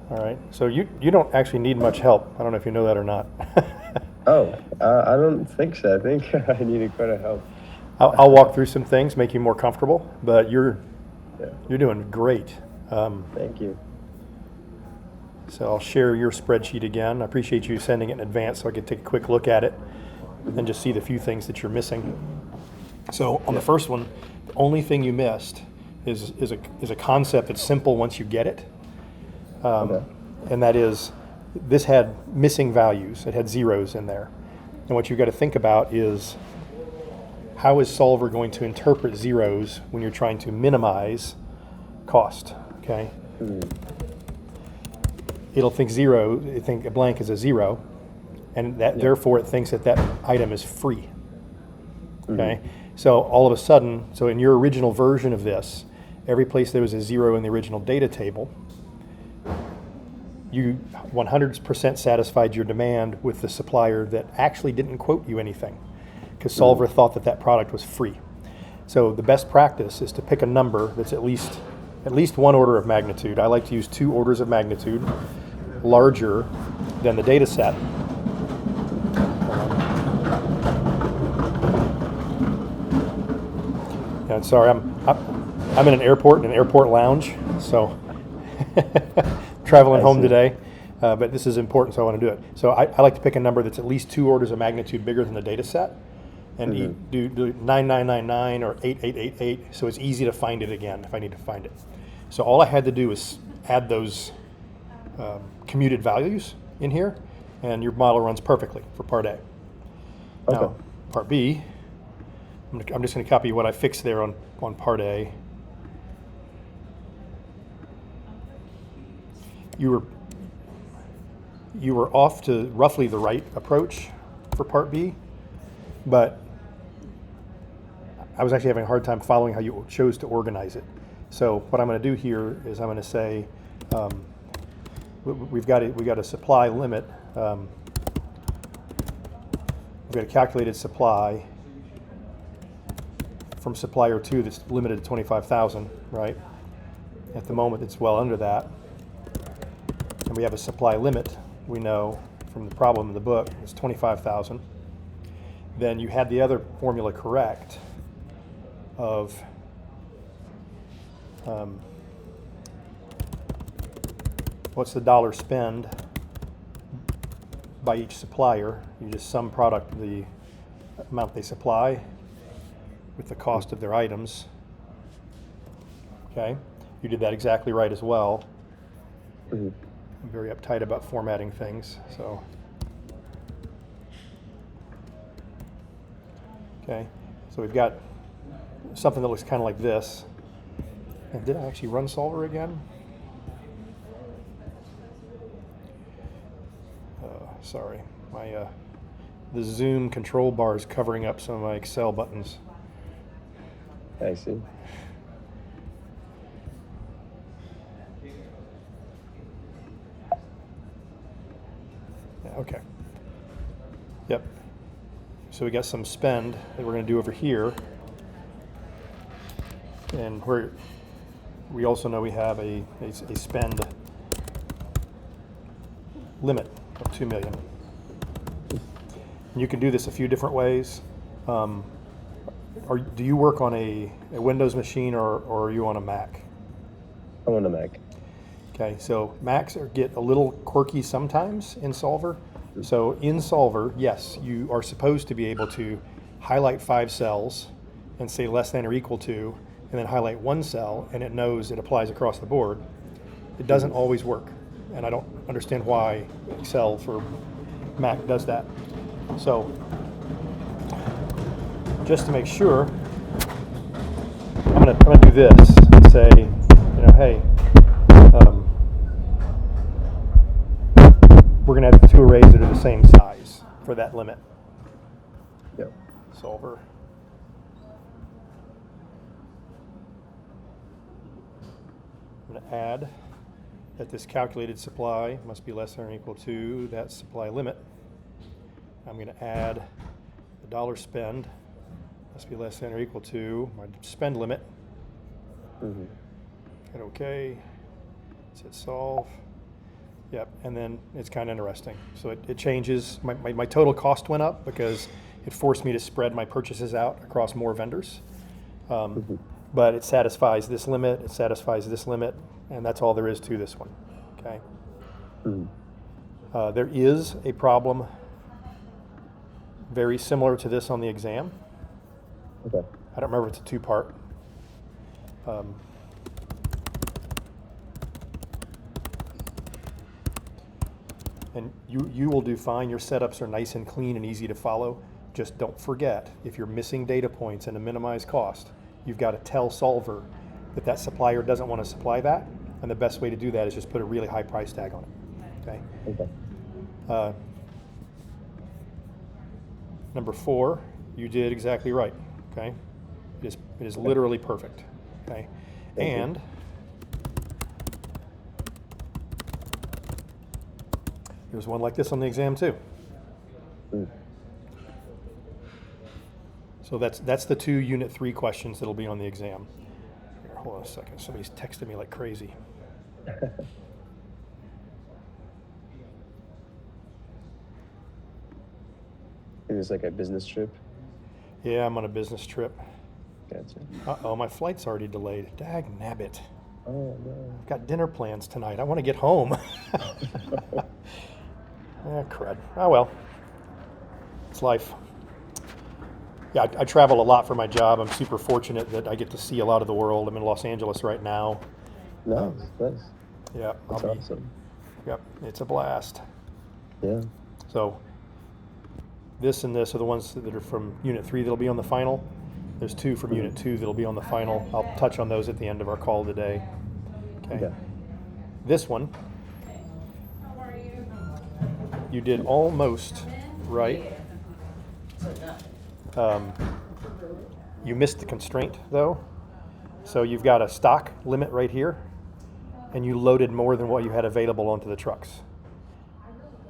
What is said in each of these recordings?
All right. So you don't actually need much help. I don't know if you know that or not. Oh, I don't think so. I think I needed quite a help. I'll walk through some things, make you more comfortable, but Yeah, you're doing great. Um, thank you. so I'll share your spreadsheet again. I appreciate you sending it in advance so I could take a quick look at it Mhm. and just see the few things that you're missing. So on the Yeah. first one, the only thing you missed is a concept that's simple once you get it, Okay. and that is this had missing values. It had zeros in there, and what you've got to think about is how is Solver going to interpret zeros when you're trying to minimize cost? Okay, Mhm. it'll think zero. It think a blank is a zero, and that Yeah. therefore it thinks that that item is free. Mhm. Okay, so all of a sudden, so in your original version of this, every place there was a zero in the original data table, you 100% satisfied your demand with the supplier that actually didn't quote you anything, because Mhm. Solver thought that that product was free. So the best practice is to pick a number that's at least one order of magnitude. I like to use 2 orders of magnitude larger than the data set. And sorry, I'm in an airport, in an airport lounge, so traveling I home see. today. But this is important, so I want to do it. So I like to pick a number that's at least 2 orders of magnitude bigger than the data set, and Mhm. do 9999 or 8888, so it's easy to find it again if I need to find it. So all I had to do was add those commuted values in here, and your model runs perfectly for part A. Okay. Now, part B, I'm just going to copy what I fixed there on part A. You were you were off to roughly the right approach for part B, but I was actually having a hard time following how you chose to organize it. So what I'm going to do here is I'm going to say we've got a supply limit. We've got a calculated supply from supplier 2 that's limited to 25,000, right? At the moment, it's well under that. And we have a supply limit, we know from the problem in the book, it's 25,000. Then you had the other formula correct of what's the dollar spend by each supplier. You just sum product the amount they supply with the cost of their items. Okay, you did that exactly right as well. Mhm. I'm very uptight about formatting things, so. Okay, so we've got something that looks kind of like this. And did I actually run Solver again? Sorry, the Zoom control bar is covering up some of my Excel buttons. I see. Yeah, okay. Yep. So we got some spend that we're going to do over here, and we also know we have a spend limit of 2 million. And you can do this a few different ways. Um, do you work on a Windows machine or are you on a Mac? I'm on the Mac. Okay, so Macs get a little quirky sometimes in Solver. So in Solver, yes, you are supposed to be able to highlight 5 cells and say less than or equal to, and then highlight 1 cell, and it knows it applies across the board. It doesn't Mhm. always work, and I don't understand why Excel for Mac does that. So just to make sure, I'm gonna do this and say, hey, um, we're going to have 2 arrays that are the same size for that limit. Yep. Solver. I'm going to add that this calculated supply must be less than or equal to that supply limit. I'm going to add the dollar spend must be less than or equal to my spend limit. Mhm. Hit OK. Let's hit solve. Yep, and then it's kind of interesting. So it changes. My total cost went up because it forced me to spread my purchases out across more vendors. But it satisfies this limit, it satisfies this limit, and that's all there is to this one. Okay. There is a problem very similar to this on the exam. Okay. I don't remember if it's a two-part. And you will do fine. Your setups are nice and clean and easy to follow. Just don't forget, if you're missing data points and to minimize cost, you've got to tell Solver that that supplier doesn't want to supply that, and the best way to do that is just put a really high price tag on it. Okay. Okay. Number 4, you did exactly right. Okay. It is literally perfect. Okay. And there's one like this on the exam too. So that's the 2 Unit 3 questions that'll be on the exam. Here, hold on a second. Somebody's texting me like crazy. It was like a business trip. Yeah, I'm on a business trip. Gotcha. Uh-oh, my flight's already delayed. Dag nabbit. Oh no. I've got dinner plans tonight. I want to get home. Crud. Oh well. It's life. Yeah, I travel a lot for my job. I'm super fortunate that I get to see a lot of the world. I'm in Los Angeles right now. Nice. Yeah, That's awesome. Yep, it's a blast. Yeah. So this and this are the ones that are from Unit 3 that'll be on the final. There's 2 from Unit 2 that'll be on the final. I'll touch on those at the end of our call today. Okay. This one, you did almost right. You missed the constraint though. So you've got a stock limit right here, and you loaded more than what you had available onto the trucks.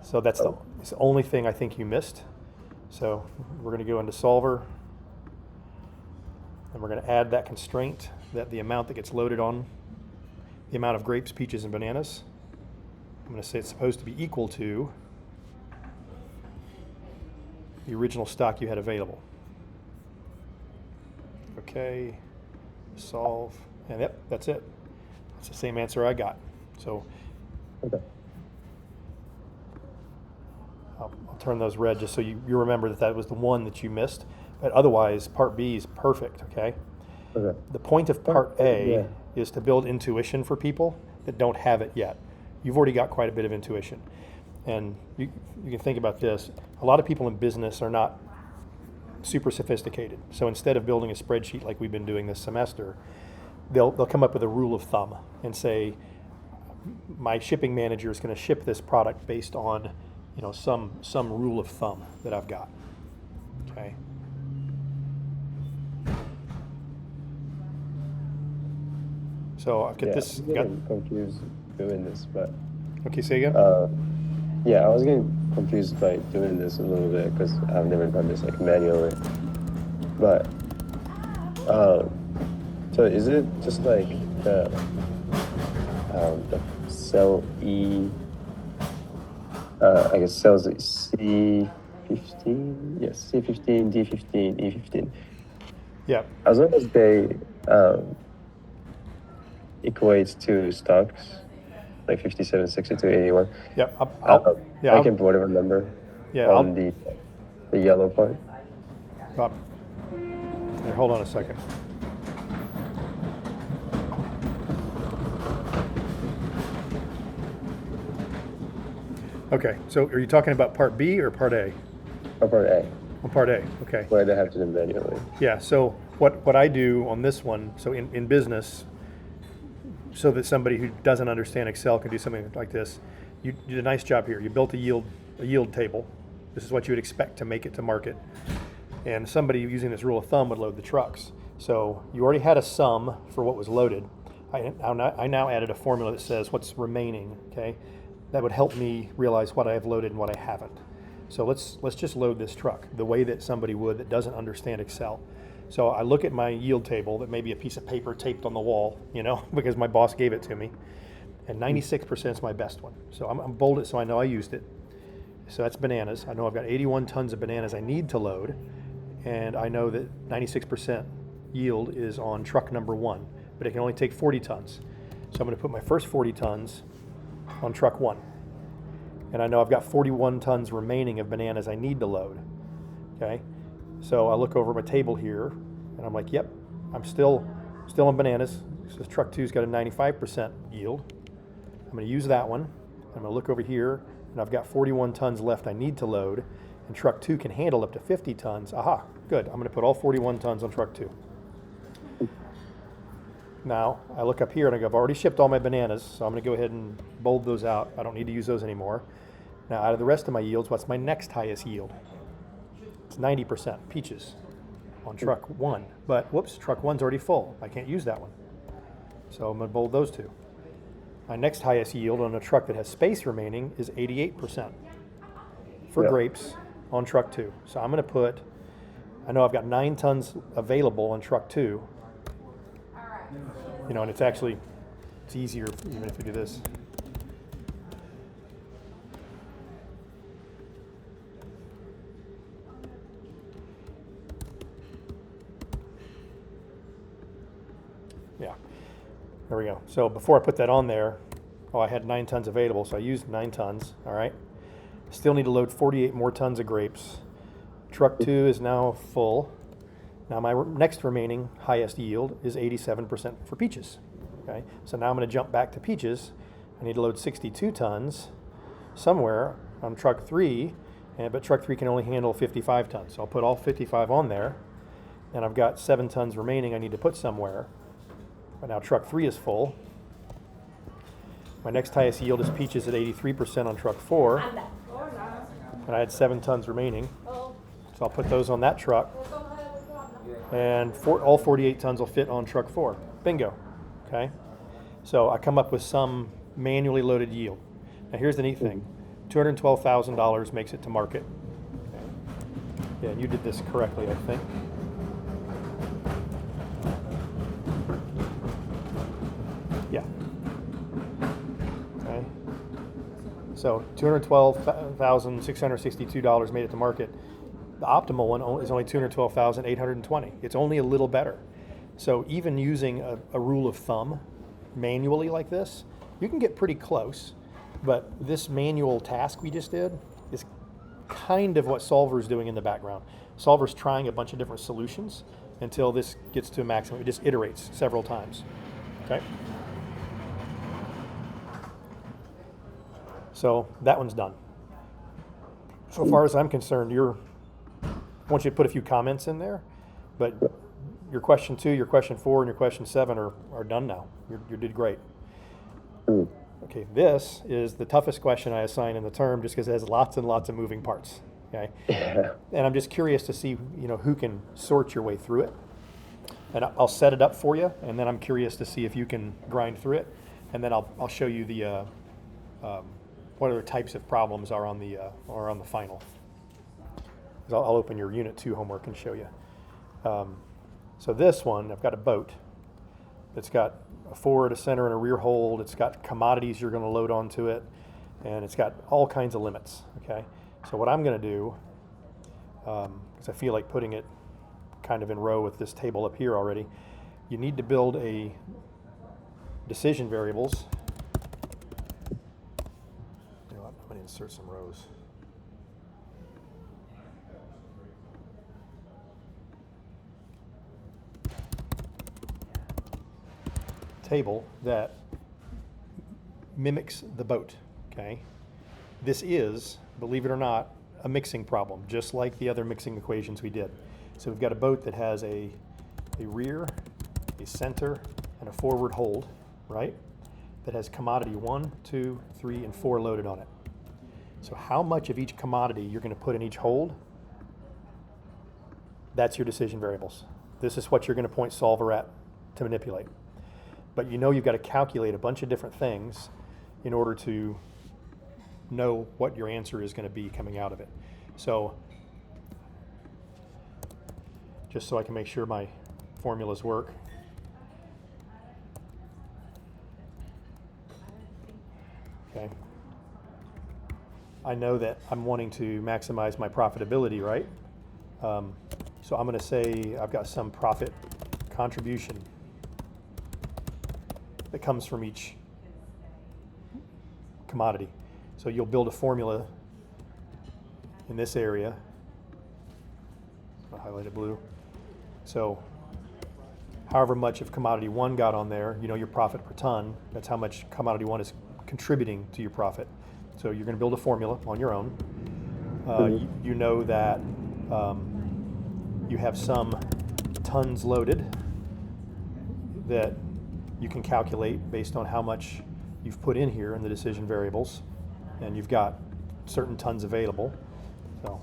So that's the only thing I think you missed. So we're going to go into Solver, and we're going to add that constraint, that the amount that gets loaded on the amount of grapes, peaches, and bananas. I'm going to say it's supposed to be equal to the original stock you had available. Okay, solve, and yep, that's it. That's the same answer I got. So I'll turn those red just so you remember that was the one that you missed. But otherwise, Part B is perfect, okay? The point of Part A is to build intuition for people that don't have it yet. You've already got quite a bit of intuition. And you can think about this. A lot of people in business are not super sophisticated. So instead of building a spreadsheet like we've been doing this semester, they'll come up with a rule of thumb and say, my shipping manager is going to ship this product based on, some rule of thumb that I've got. Okay. So I've got this. I'm getting confused doing this, but. Okay, say again. Yeah, I was getting confused by doing this a little bit because I've never done this like manually. But, so is it just like the cell E? I guess cells C15, yes, C15, D15, E15. Yeah. As long as they equate to stocks, like 57, 62, 81. Yeah. I can put whatever number on the yellow part. Here, hold on a second. Okay, so are you talking about Part B or Part A? Or Part A. On Part A, okay. Where they have to do manually. Yeah, so what I do on this one, so in business, so that somebody who doesn't understand Excel can do something like this, you did a nice job here. You built a yield table. This is what you would expect to make it to market. And somebody using this rule of thumb would load the trucks. So you already had a sum for what was loaded. I now added a formula that says what's remaining, okay? That would help me realize what I have loaded and what I haven't. So let's just load this truck the way that somebody would that doesn't understand Excel. So I look at my yield table that may be a piece of paper taped on the wall, because my boss gave it to me. and 96% is my best one. So I'm bold it so I know I used it. So that's bananas. I know I've got 81 tons of bananas I need to load, and I know that 96% yield is on truck number 1, but it can only take 40 tons. So I'm going to put my first 40 tons on truck 1. And I know I've got 41 tons remaining of bananas I need to load. Okay? So I look over my table here, and I'm like, yep, I'm still on bananas. So truck 2's got a 95% yield. I'm going to use that one. I'm going to look over here, and I've got 41 tons left I need to load, and truck 2 can handle up to 50 tons. Aha, good. I'm going to put all 41 tons on truck 2. Now, I look up here, and I've already shipped all my bananas, so I'm going to go ahead and bold those out. I don't need to use those anymore. Now, out of the rest of my yields, what's my next highest yield? It's 90% peaches on truck 1. But, whoops, truck 1's already full. I can't use that one. So I'm going to bold those 2. My next highest yield on a truck that has space remaining is 88% for grapes on truck 2. So I'm going to put, I know I've got 9 tons available on truck 2. You know, and it's easier even if we do this. Yeah, there we go. So before I put that on there, I had 9 tons available, so I used 9 tons, all right? Still need to load 48 more tons of grapes. Truck 2 is now full. Now my next remaining highest yield is 87% for peaches, okay? So now I'm gonna jump back to peaches. I need to load 62 tons somewhere on truck 3, but truck 3 can only handle 55 tons. So I'll put all 55 on there, and I've got 7 tons remaining I need to put somewhere. But now truck 3 is full. My next highest yield is peaches at 83% on truck 4, and I had 7 tons remaining. So I'll put those on that truck, and all 48 tons will fit on truck 4. Bingo, okay? So I come up with some manually loaded yield. Now here's the neat thing. $212,000 makes it to market. Okay. Yeah, and you did this correctly, I think. Yeah. Okay. So $212,662 made it to market. The optimal one is only $212,820. It's only a little better. So even using a rule of thumb manually like this, you can get pretty close. But this manual task we just did is kind of what Solver's doing in the background. Solver's trying a bunch of different solutions until this gets to a maximum. It just iterates several times. Okay. So that one's done. So far as I'm concerned, I want you to put a few comments in there, but your question 2, your question 4, and your question 7 are done now. You did great. Okay, this is the toughest question I assign in the term just because it has lots and lots of moving parts. Okay, and I'm just curious to see who can sort your way through it. And I'll set it up for you, and then I'm curious to see if you can grind through it, and then I'll show you the what other types of problems are on the final. I'll open your Unit 2 homework and show you. So this one, I've got a boat. It's got a forward, a center, and a rear hold. It's got commodities you're going to load onto it, and it's got all kinds of limits. Okay. So what I'm going to do, because I feel like putting it kind of in row with this table up here already, you need to build a decision variables. You know what? I'm going to insert some rows. Table that mimics the boat. Okay, this is, believe it or not, a mixing problem, just like the other mixing equations we did. So we've got a boat that has a rear, a center, and a forward hold, right? That has commodity 1, 2, 3, and 4 loaded on it. So how much of each commodity you're going to put in each hold? That's your decision variables. This is what you're going to point Solver at to manipulate. But you've got to calculate a bunch of different things in order to know what your answer is going to be coming out of it. So just so I can make sure my formulas work. Okay. I know that I'm wanting to maximize my profitability, right? So I'm going to say I've got some profit contribution that comes from each commodity. So you'll build a formula in this area. I'll highlight it blue. So however much of commodity 1 got on there, you know your profit per ton, that's how much commodity 1 is contributing to your profit. So you're going to build a formula on your own. You know that you have some tons loaded that you can calculate based on how much you've put in here in the decision variables, and you've got certain tons available. So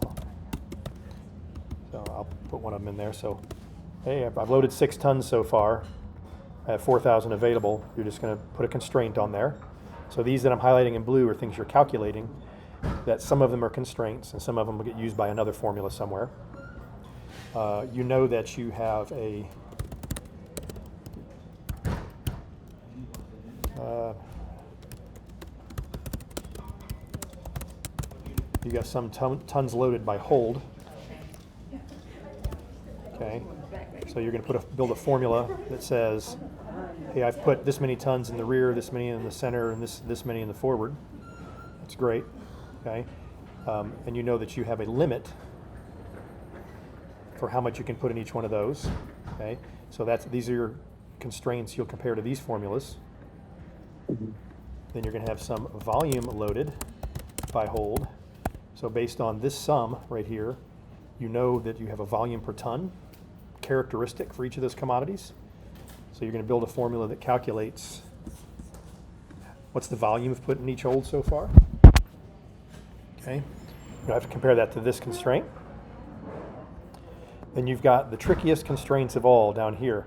I'll put one of them in there. So hey, I've loaded 6 tons so far. I have 4,000 available. You're just going to put a constraint on there. So these that I'm highlighting in blue are things you're calculating, that some of them are constraints and some of them will get used by another formula somewhere. You know that you have a you got some tons loaded by hold. Okay, so you're going to build a formula that says, hey, I've put this many tons in the rear, this many in the center, and this many in the forward. That's great. Okay, and you know that you have a limit for how much you can put in each one of those. Okay, so these are your constraints you'll compare to these formulas. Then you're going to have some volume loaded by hold. So based on this sum right here, you know that you have a volume per ton characteristic for each of those commodities. So you're going to build a formula that calculates what's the volume of put in each hold so far. Okay, you have to compare that to this constraint. Then you've got the trickiest constraints of all down here.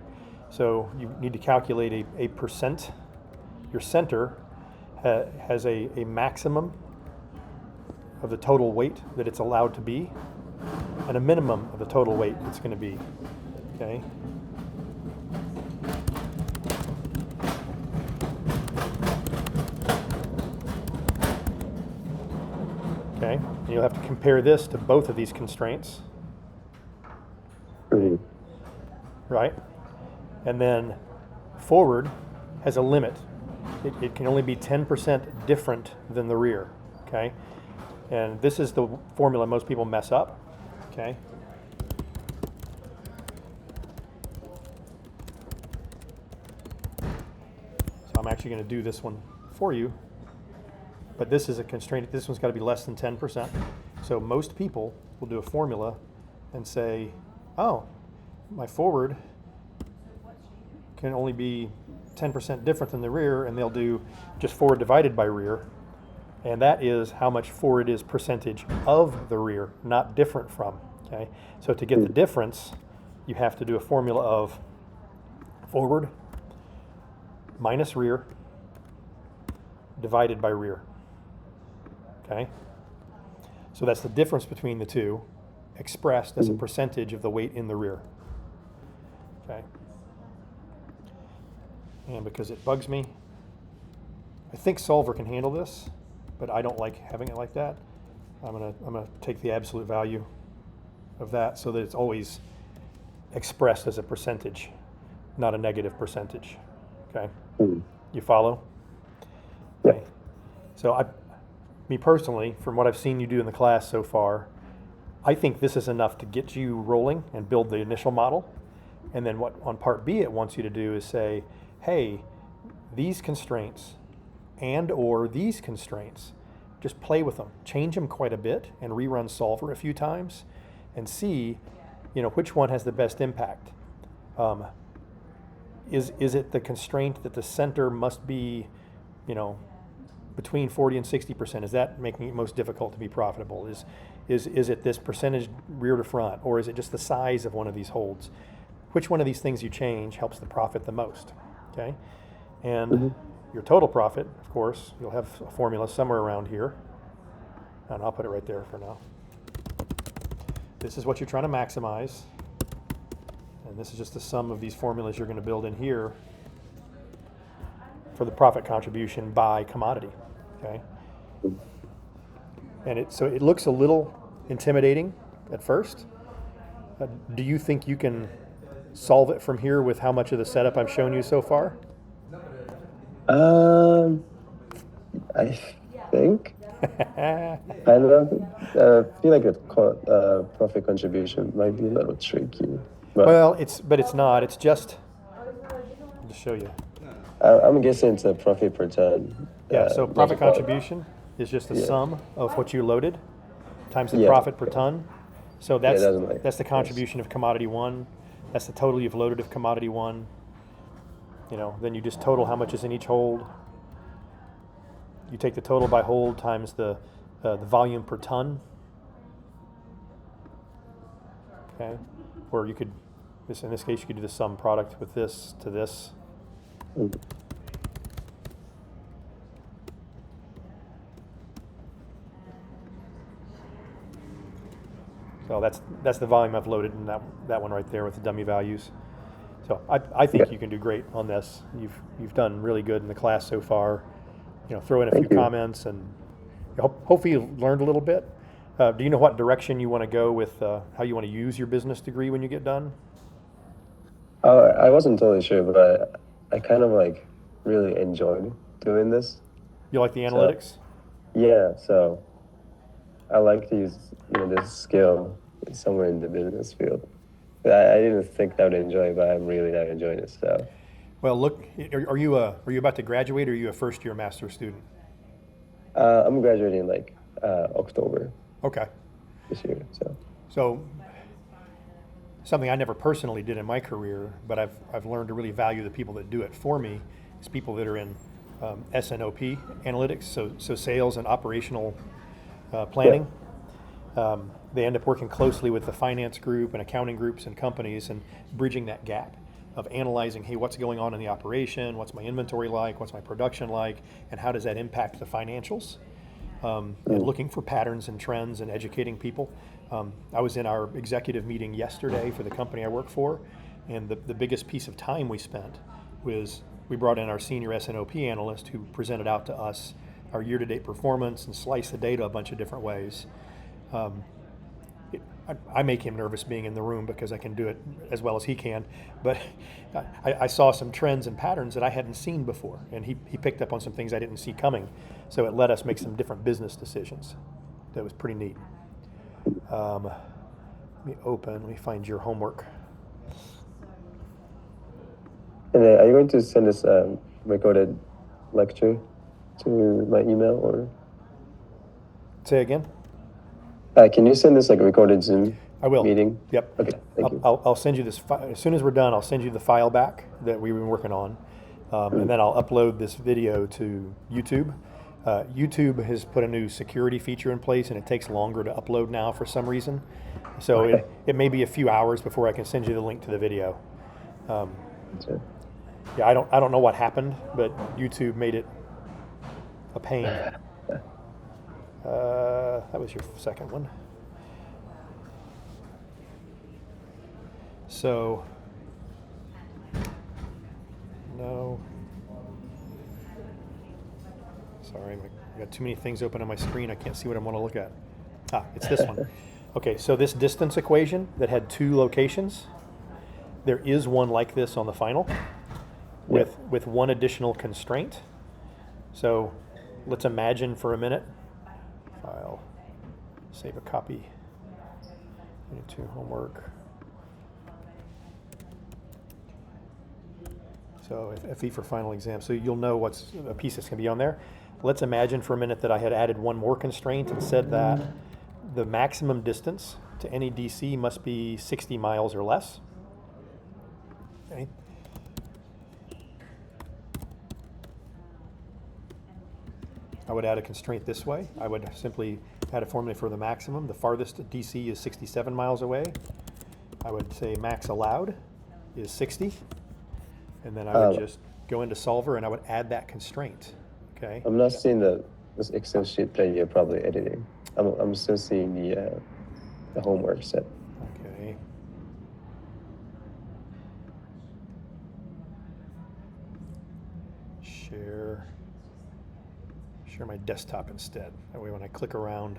So you need to calculate a percent. Your center has a maximum of the total weight that it's allowed to be, and a minimum of the total weight it's going to be. Okay. Okay, and you'll have to compare this to both of these constraints. Right? And then forward has a limit. It can only be 10% different than the rear. Okay? And this is the formula most people mess up. Okay? So I'm actually going to do this one for you. But this is a constraint. This one's got to be less than 10%. So most people will do a formula and say, oh, my forward can only be 10% different than the rear, and they'll do just forward divided by rear. And that is how much forward is percentage of the rear, not different from. Okay? So to get the difference, you have to do a formula of forward minus rear divided by rear. Okay? So that's the difference between the two, expressed as a percentage of the weight in the rear. Okay? And because it bugs me, I think Solver can handle this, but I don't like having it like that. I'm gonna take the absolute value of that so that it's always expressed as a percentage, not a negative percentage. Okay? You follow? Okay. So me personally, from what I've seen you do in the class so far, I think this is enough to get you rolling and build the initial model. And then what on part B it wants you to do is say, hey, these constraints and or these constraints, just play with them, change them quite a bit, and rerun Solver a few times, and see, which one has the best impact. Is it the constraint that the center must be, between 40 and 60%? Is that making it most difficult to be profitable? Is it this percentage rear to front, or is it just the size of one of these holds? Which one of these things you change helps the profit the most? Okay, and your total profit, of course, you'll have a formula somewhere around here, and I'll put it right there for now. This is what you're trying to maximize, and this is just the sum of these formulas you're going to build in here for the profit contribution by commodity. Okay. And so it looks a little intimidating at first. Do you think you can solve it from here with how much of the setup I've shown you so far? Um, I think I don't feel like profit contribution might be a little tricky, but Well, but it's not. It's just, I'll just show you. I'm guessing it's a profit per ton. Yeah, so Like profit about contribution is just the yeah, sum of what you loaded times the yeah, profit per ton. So yeah. It doesn't like that's the yes. contribution of commodity one. That's the total you've loaded of commodity one. Then you just total how much is in each hold. You take the total by hold times the volume per ton. Okay, or you could, in this case, you could do the sum product with this to this. Mm. So that's the volume I've loaded in that one right there with the dummy values. So I think Yeah, you can do great on this. You've done really good in the class so far. Throw in a few thank you. comments and hopefully you learned a little bit. Do you know what direction you want to go with how you want to use your business degree when you get done? I wasn't totally sure, but I kind of like really enjoyed doing this. You like the So analytics? yeah, so I like to use this skill somewhere in the business field. I didn't think I would enjoy it, but I'm really not enjoying it. So Well, look, are you about to graduate or are you a first year master's student? I'm graduating like October Okay. this year. So So something I never personally did in my career, but I've learned to really value the people that do it for me, is people that are in SNOP analytics, so sales and operational yeah, planning. They end up working closely with the finance group and accounting groups and companies and bridging that gap of analyzing, hey, what's going on in the operation? What's my inventory like? What's my production like? And how does that impact the financials? And mm, looking for patterns and trends and educating people. I was in our executive meeting yesterday for the company I work for, and the biggest piece of time we spent was we brought in our senior SNOP analyst who presented out to us our year-to-date performance and sliced the data a bunch of different ways. Um, I make him nervous being in the room because I can do it as well as he can. But I saw some trends and patterns that I hadn't seen before, and he picked up on some things I didn't see coming. So it let us make some different business decisions. That was pretty neat. Let me find your homework. and then are you going to send this recorded lecture to my email or Say again? can you send this like a recorded Zoom I will. meeting? Yep. Okay, thank you. I'll send you this as soon as we're done. I'll send you the file back that we've been working on, and Mm, then I'll upload this video to YouTube. YouTube has put a new security feature in place, and it takes longer to upload now for some reason. So okay. it may be a few hours before I can send you the link to the video. Um, That's it. yeah, I don't know what happened, but YouTube made it a pain. That was your second one. So, no. Sorry, I got too many things open on my screen. I can't see what I want to look at. It's this one. Okay, so this distance equation that had two locations, there is one like this on the final Yep. with one additional constraint. So let's imagine for a minute, file, save a copy, into homework. So FE for final exam. So you'll know what's a piece that's going to be on there. Let's imagine for a minute that I had added one more constraint and said that the maximum distance to any DC must be 60 miles or less. Okay. I would add a constraint this way. I would simply add a formula for the maximum. The farthest DC is 67 miles away. I would say max allowed is 60. And then I would Um, just go into solver and I would add that constraint. Okay. I'm not seeing this Excel sheet that you're probably editing. I'm still seeing the homework set. Okay. Share my desktop instead. That way when I click around,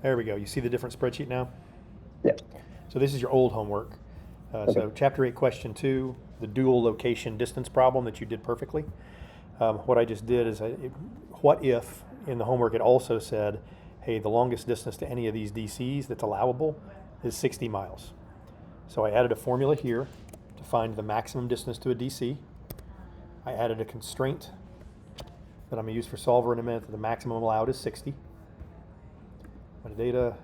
there we go. You see the different spreadsheet now? Yeah. So this is your old homework. So Chapter 8, Question 2, the dual location distance problem that you did perfectly. What I just did is, what if in the homework it also said, hey, the longest distance to any of these DCs that's allowable is 60 miles. So I added a formula here to find the maximum distance to a DC. I added a constraint that I'm going to use for solver in a minute that the maximum allowed is 60. Metadata,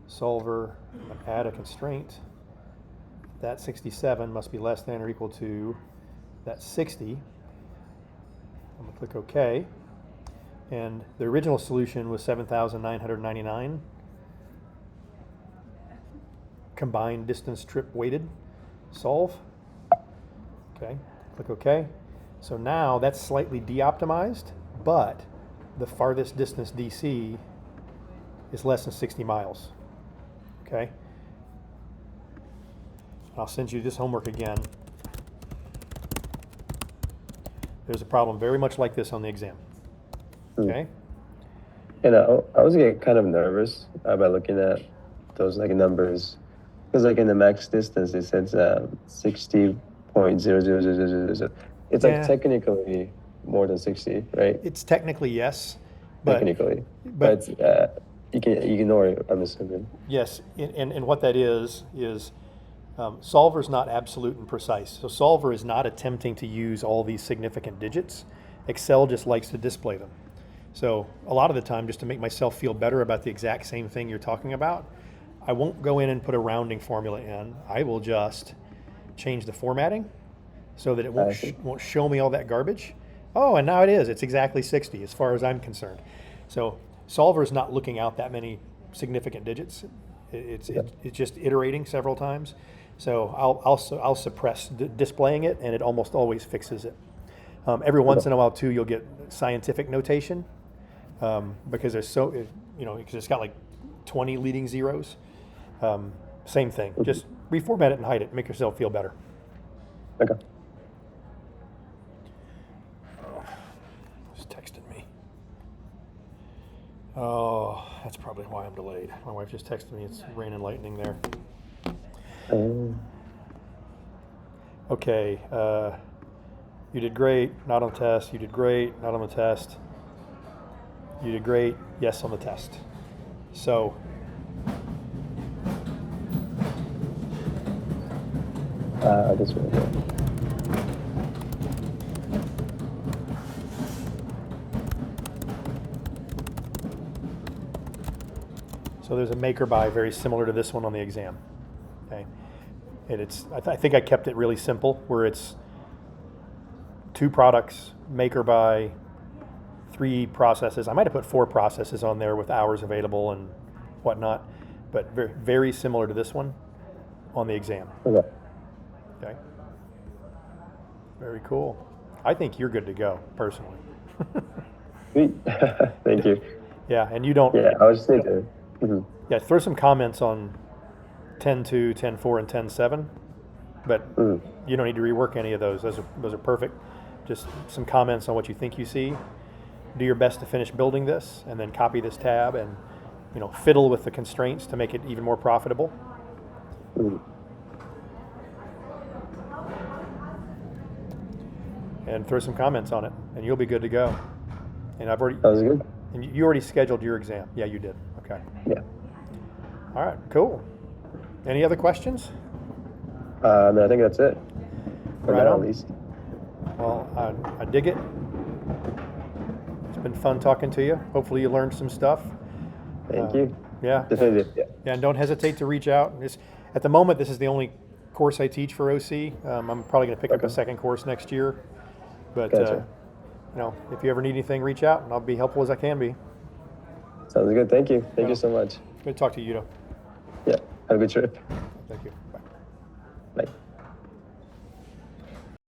solver, I'm going to add a constraint. That 67 must be less than or equal to that 60. I'm going to click OK. And the original solution was 7,999. Combined distance trip weighted. Solve. Okay, click OK. So now that's slightly de-optimized, but the farthest distance DC is less than 60 miles. Okay? I'll send you this homework again. There's a problem very much like this on the exam. Okay? And I was getting kind of nervous about looking at those like numbers, because like in the max distance it says 60.00000. It's like technically more than 60, right? It's technically yes, but technically, but you can ignore it, I'm assuming. Yes, and what that is solver is not absolute and precise. So solver is not attempting to use all these significant digits. Excel just likes to display them. So a lot of the time, just to make myself feel better about the exact same thing you're talking about, I won't go in and put a rounding formula in. I will just change the formatting so that it won't show me all that garbage. Oh, and now it is. It's exactly 60 as far as I'm concerned. So solver is not looking out that many significant digits. It's just iterating several times. So I'll suppress displaying it, and it almost always fixes it. Every once in a while too, you'll get scientific notation because there's because it's got like 20 leading zeros. Same thing. Just reformat it and hide it. Make yourself feel better. Okay. Just texted me. Oh, that's probably why I'm delayed. My wife just texted me. It's rain and lightning there. Okay. You did great. Not on the test. You did great. Not on the test. You did great. Yes on the test. So this one. So there's a make or buy very similar to this one on the exam. Okay, and I think I kept it really simple, where it's 2 products, make or buy, 3 processes. I might have put 4 processes on there with hours available and whatnot, but very, very similar to this one on the exam. Okay. Okay. Very cool. I think you're good to go, personally. Sweet. Thank you. Yeah, and you don't. Yeah, I was just thinking. Yeah, throw some comments on 10.2, 10.4, and 10.7, but you don't need to rework any of those. Those are perfect. Just some comments on what you think you see. Do your best to finish building this, and then copy this tab and fiddle with the constraints to make it even more profitable. And throw some comments on it, and you'll be good to go. And I've already. That was good. And you already scheduled your exam. Yeah, you did. Okay. Yeah. All right. Cool. Any other questions? No, I think that's it. For Right now, on. at least. Well, I dig it. It's been fun talking to you. Hopefully you learned some stuff. Thank you. Yeah. Definitely. Yeah. Yeah, and don't hesitate to reach out. At the moment, this is the only course I teach for OC. I'm probably going to pick up a second course next year. But, Gotcha. if you ever need anything, reach out, and I'll be helpful as I can be. Sounds good. Thank you. Thank you so much. Good to talk to you, Yuto. Yeah. Have a good trip. Thank you.